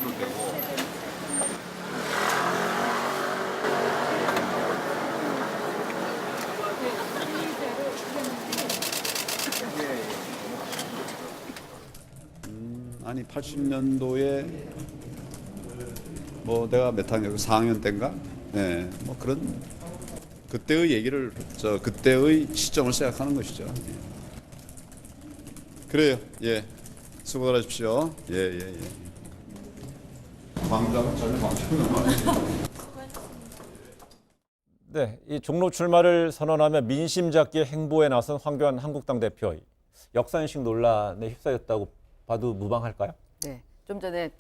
그럴 때고. 아니 80년도에 뭐 내가 몇 학년 4학년 때인가? 네, 뭐 그런 그때의 얘기를 그때의 시점을 생각하는 것이죠. 그래요. 예, 수고들 하십시오. 예. 광주하고 전혀 광주는 아니에요. 네, 이 종로 출마를 선언하며 민심 잡기의 행보에 나선 황교안 한국당 대표 역사인식 논란에 휩싸였다고 봐도 무방할까요? 네, 좀 전에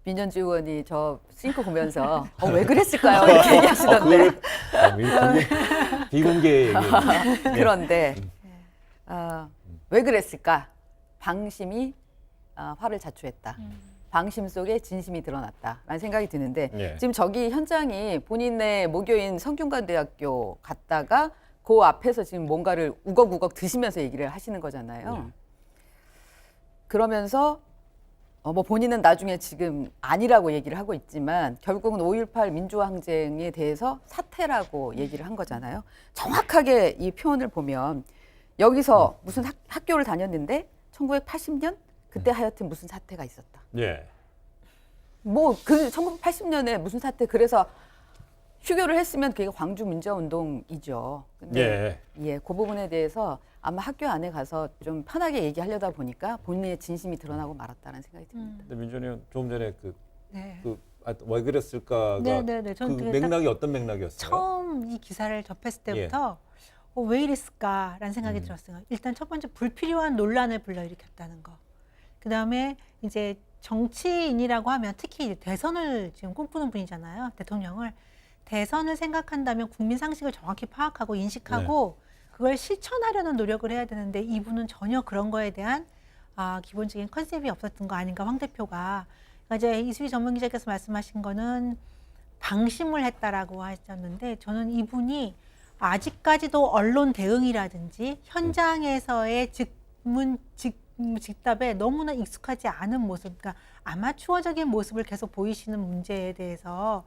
민현주 의원이 저 싱크 보면서 왜 그랬을까요? 이렇게 얘기하시던데. 비공개 얘기예요. 그런데 왜 그랬을까? 방심이 화를 자초했다. 방심 속에 진심이 드러났다라는 생각이 드는데 예. 지금 저기 현장이 본인의 모교인 성균관대학교 갔다가 그 앞에서 지금 뭔가를 우걱우걱 드시면서 얘기를 하시는 거잖아요. 예. 그러면서 뭐 본인은 나중에 지금 아니라고 얘기를 하고 있지만 결국은 5.18 민주화 항쟁에 대해서 사태라고 얘기를 한 거잖아요. 정확하게 이 표현을 보면 여기서 무슨 학교를 다녔는데 1980년 그때 하여튼 무슨 사태가 있었다. 예. 뭐 그 1980년에 무슨 사태 그래서 휴교를 했으면 그게 광주 민주화운동이죠. 근데 그 부분에 대해서 아마 학교 안에 가서 좀 편하게 얘기하려다 보니까 본인의 진심이 드러나고 말았다는 생각이 듭니다. 근데 민준이 형 조금 전에 네. 왜 그랬을까가 네네네. 그 맥락이 어떤 맥락이었어요? 처음 이 기사를 접했을 때부터 왜 이랬을까라는 생각이 들었어요. 일단 첫 번째 불필요한 논란을 불러일으켰다는 거. 그 다음에 이제 정치인이라고 하면 특히 이제 대선을 지금 꿈꾸는 분이잖아요. 대통령을. 대선을 생각한다면 국민 상식을 정확히 파악하고 인식하고 그걸 실천하려는 노력을 해야 되는데 이분은 전혀 그런 거에 대한 기본적인 컨셉이 없었던 거 아닌가 황 대표가. 그러니까 이제 이수희 전문 기자께서 말씀하신 거는 방심을 했다라고 하셨는데 저는 이분이 아직까지도 언론 대응이라든지 현장에서의 즉답에 너무나 익숙하지 않은 모습, 그러니까 아마추어적인 모습을 계속 보이시는 문제에 대해서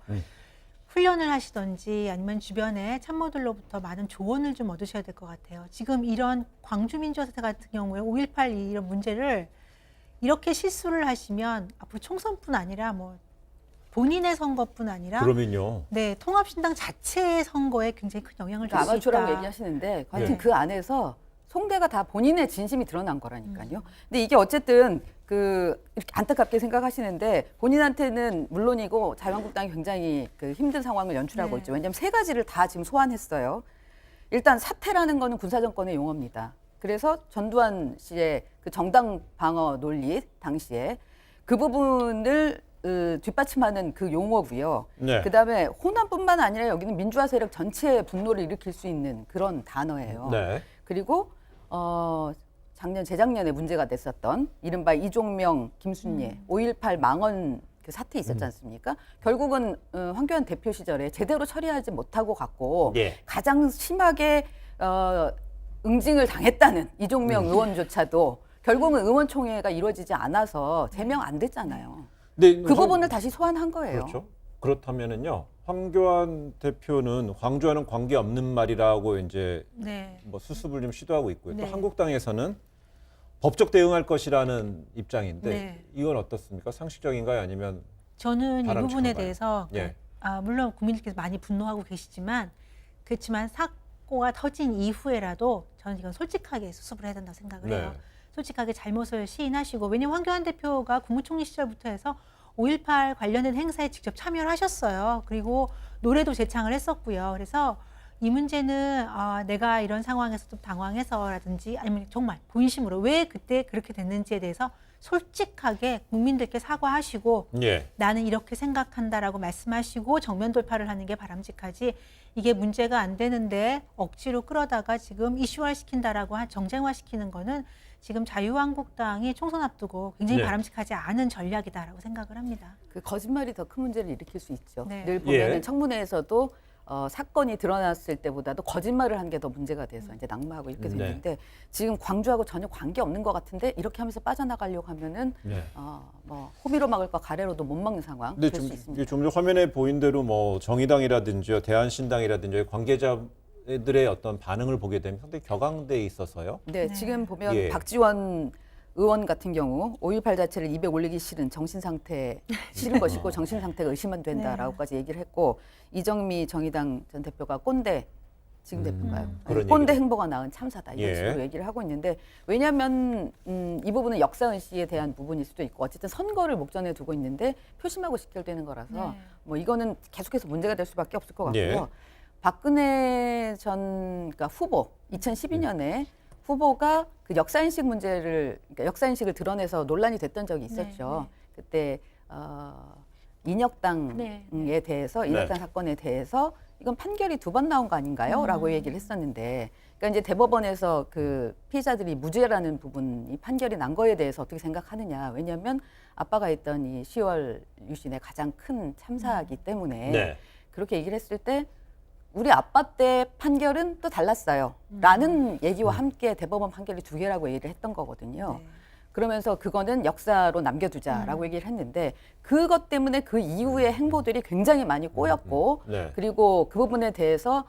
훈련을 하시던지 아니면 주변에 참모들로부터 많은 조언을 좀 얻으셔야 될 것 같아요. 지금 이런 광주민주화 사태 같은 경우에 5.18 이런 문제를 이렇게 실수를 하시면 앞으로 총선뿐 아니라 뭐 본인의 선거뿐 아니라 그러면요. 네, 통합신당 자체의 선거에 굉장히 큰 영향을 줄 수 있다. 아마추어라고 얘기하시는데 하여튼 네. 그 안에서 송대가 다 본인의 진심이 드러난 거라니까요. 근데 이게 어쨌든 이렇게 안타깝게 생각하시는데 본인한테는 물론이고 자유한국당이 굉장히 힘든 상황을 연출하고 있죠. 왜냐하면 세 가지를 다 지금 소환했어요. 일단 사태라는 거는 군사정권의 용어입니다. 그래서 전두환 씨의 그 정당 방어 논리 당시에 그 부분을 뒷받침하는 그 용어고요. 네. 그다음에 호남뿐만 아니라 여기는 민주화 세력 전체의 분노를 일으킬 수 있는 그런 단어예요. 네. 그리고 재작년에 문제가 됐었던 이른바 이종명, 김순례, 5.18 망언 그 사태 있었지 않습니까? 결국은 황교안 대표 시절에 제대로 처리하지 못하고 갔고 가장 심하게 응징을 당했다는 이종명 의원조차도 결국은 의원총회가 이루어지지 않아서 제명 안 됐잖아요. 근데 그 부분을 다시 소환한 거예요. 그렇죠. 그렇다면은요. 황교안 대표는 광주와는 관계 없는 말이라고 이제 뭐 수습을 좀 시도하고 있고요. 또 한국당에서는 법적 대응할 것이라는 입장인데 이건 어떻습니까? 상식적인가요? 아니면 저는 이 부분에 바람직한가요? 대해서 물론 국민들께서 많이 분노하고 계시지만 그렇지만 사고가 터진 이후에라도 저는 이건 솔직하게 수습을 해야 된다고 생각을 해요. 솔직하게 잘못을 시인하시고 왜냐하면 황교안 대표가 국무총리 시절부터 해서 5.18 관련된 행사에 직접 참여를 하셨어요. 그리고 노래도 제창을 했었고요. 그래서 이 문제는 내가 이런 상황에서 좀 당황해서라든지 아니면 정말 본심으로 왜 그때 그렇게 됐는지에 대해서 솔직하게 국민들께 사과하시고 나는 이렇게 생각한다라고 말씀하시고 정면 돌파를 하는 게 바람직하지 이게 문제가 안 되는데 억지로 끌어다가 지금 이슈화시킨다라고 정쟁화시키는 거는 지금 자유한국당이 총선 앞두고 굉장히 바람직하지 않은 전략이다라고 생각을 합니다. 그 거짓말이 더 큰 문제를 일으킬 수 있죠. 네. 늘 보면은 청문회에서도 사건이 드러났을 때보다도 거짓말을 한 게 더 문제가 돼서 이제 낙마하고 이렇게 네. 됐는데 지금 광주하고 전혀 관계 없는 것 같은데 이렇게 하면서 빠져나가려고 하면은 네. 뭐 호미로 막을 거 가래로도 못 막는 상황 근데 될 수 좀, 있습니다. 이게 좀 화면에 보인 대로 뭐 정의당이라든지 대한신당이라든지 관계자들의 어떤 반응을 보게 되면 상당히 격앙돼 있어서요. 네, 네. 지금 보면 예. 박지원 의원 같은 경우 5.18 자체를 입에 올리기 싫은 정신 상태 싫은 것이고 정신 상태가 의심은 된다라고까지 얘기를 했고 이정미 정의당 전 대표가 꼰대 지금 대표인가요? 그런 꼰대 얘기를. 행보가 나은 참사다 이런 예. 식으로 얘기를 하고 있는데 왜냐하면 이 부분은 역사의식에 대한 부분일 수도 있고 어쨌든 선거를 목전에 두고 있는데 표심하고 직결되는 거라서 네. 뭐 이거는 계속해서 문제가 될 수밖에 없을 것 같고요. 예. 박근혜 전 그러니까 후보 2012년에 후보가 그 역사인식 문제를 그러니까 역사인식을 드러내서 논란이 됐던 적이 있었죠. 그때 인혁당에 네. 대해서 인혁당 사건에 대해서 이건 판결이 2번 나온 거 아닌가요?라고 얘기를 했었는데, 그러니까 이제 대법원에서 그 피해자들이 무죄라는 부분이 판결이 난 거에 대해서 어떻게 생각하느냐? 왜냐하면 아빠가 했던 이 10월 유신의 가장 큰 참사이기 때문에 네. 그렇게 얘기를 했을 때. 우리 아빠 때 판결은 또 달랐어요. 라는 얘기와 함께 대법원 판결이 2개라고 얘기를 했던 거거든요. 네. 그러면서 그거는 역사로 남겨두자라고 얘기를 했는데 그것 때문에 그 이후의 행보들이 굉장히 많이 꼬였고 네. 그리고 그 부분에 대해서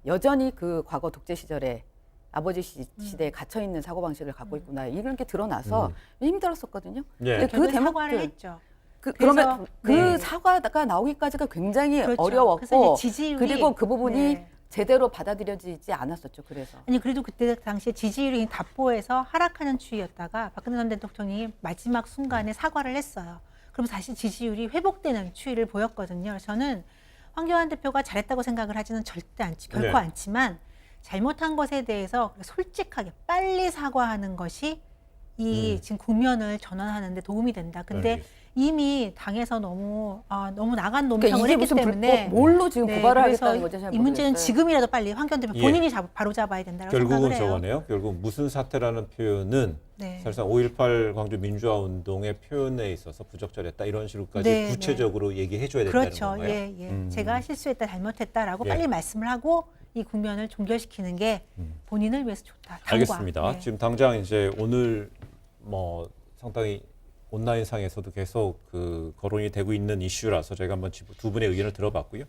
여전히 그 과거 독재 시절에 아버지 시대에 갇혀있는 사고방식을 갖고 있구나 이런 게 드러나서 힘들었었거든요. 네. 근데 결국 사과를 했죠. 그러면 그 네. 사과가 나오기까지가 굉장히 그렇죠. 그래서 어려웠고 이제 지지율이- 그리고 그 부분이 네. 제대로 받아들여지지 않았었죠. 그래서 아니 그래도 그때 당시에 지지율이 답보에서 하락하는 추이였다가 박근혜 전 대통령이 마지막 순간에 사과를 했어요. 그럼 다시 지지율이 회복되는 추이를 보였거든요. 그래서 저는 황교안 대표가 잘했다고 생각을 하지는 절대 결코 네. 않지만 잘못한 것에 대해서 솔직하게 빨리 사과하는 것이 이 지금 국면을 전환하는 데 도움이 된다. 근데 알겠습니다. 이미 당에서 너무 나간 그러니까 논평을 이게 했기 무슨 때문에 뭘로 지금 고발을 그래서 하겠다는 거죠? 잘 이 문제는 모르겠어요. 지금이라도 빨리 황교안 대표 예. 본인이 바로 잡아야 된다고 결국은 생각을 해요. 저거네요. 결국 무슨 사태라는 표현은 네. 사실상 5.18 광주 민주화 운동의 표현에 있어서 부적절했다 이런 식으로까지 네, 구체적으로 얘기해 줘야 된다는 그렇죠. 건가요? 예, 예. 제가 실수했다, 잘못했다라고 예. 빨리 말씀을 하고 이 국면을 종결시키는 게 본인을 위해서 좋다. 당과. 알겠습니다. 네. 지금 당장 이제 오늘 뭐 상당히 온라인상에서도 계속 그 거론이 되고 있는 이슈라서 저희가 한번 두 분의 의견을 들어봤고요.